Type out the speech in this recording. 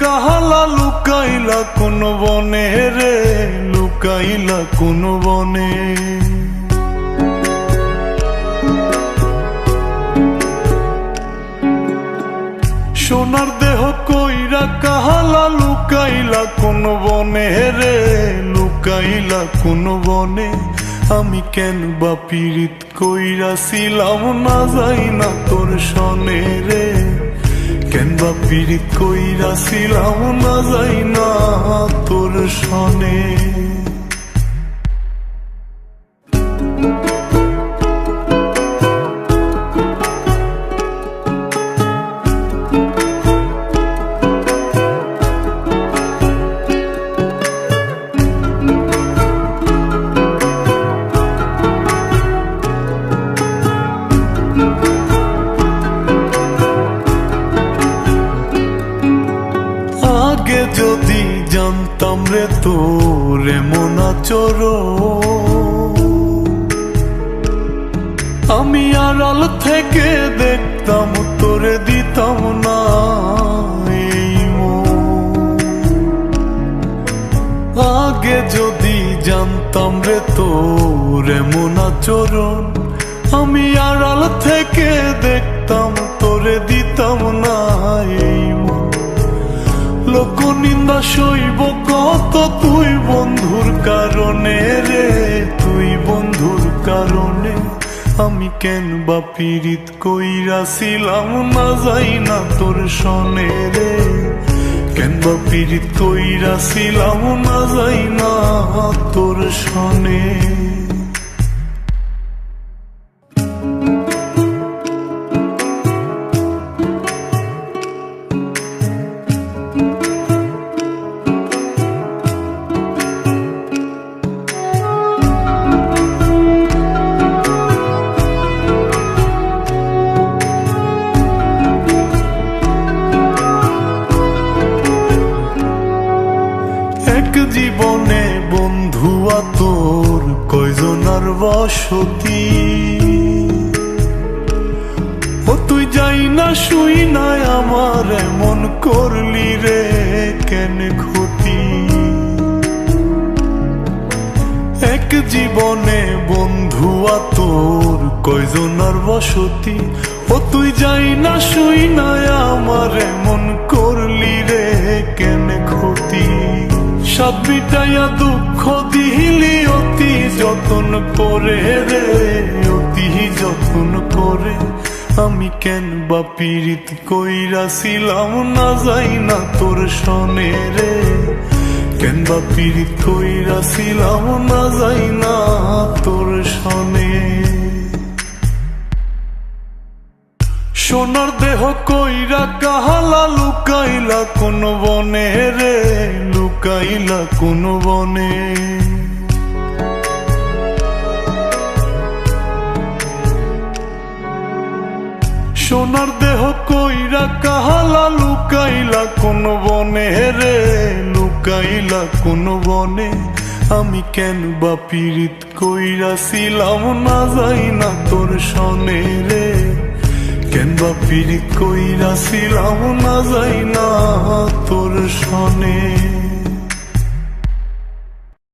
কাহালা লুকাইলা কোন বনে রে, লুকাইলা কোন বনে। সোনার দেহ কইরা কাহালা লুকাইলা কোন বনে রে, লুকাইলা কোন বনে। আমি কেন বা পীড়িত কইরাছিলাম না যাই না তোর সনে রে, কেন বা পীড়িত কইরাছিলাম না যাই না তোর সনে। আগে যদি জানতাম রে তোর এমন আচরণ, আমি আড়াল থেকে দেখতাম তোরে দিতাম না এই মন। আগে যদি জানতাম রে তোর এমন আচরণ, আমি আড়াল থেকে দেখতাম তোরে দিতাম না এই মন। লোক নিন্দা সইব কত তুই বন্ধুর কারণে রে, তুই বন্ধুর কারণে। আমি কেন বা পীড়িত কইরাছিলাম না যাই না তোর সনে রে, কেন বা পীড়িত কইরাছিলাম না যাই না তোর সনে। জীবনে বন্ধু তোর কয়জনার বসতি, ও তুই যাই না শুই নাই আমার এমন করলি রে কেন ক্ষতি। এক জীবনে বন্ধু তোর কয়জনার বসতি, ও তুই যাই না শুই নাই আমার এমন করলি রে কেন ক্ষতি। সাত মিটাইয়া দুঃখ দিলি অতি যতন করে রে, অতি যতন করে। আমি কেন বা পীড়িত কইরাছিলাম না যাই না তোর সনে রে, কেন বা পীড়িত কইরাছিলাম না যাই না তোর সনে। সোনার দেহ কইরা কাহালা লুকাইলা কোন বনে রে, লুকাইলা কোন বনে। সোনার দেহ কইরা কাহালা লুকাইলা কোন বনে রে, লুকাইলা কোন বনে। আমি কেন বা পীড়িত কইরাছিলাম না যাই না তোর সনে রে, কেন বা পীড়িত কইরাছিলাম না যাই না তোর সনে।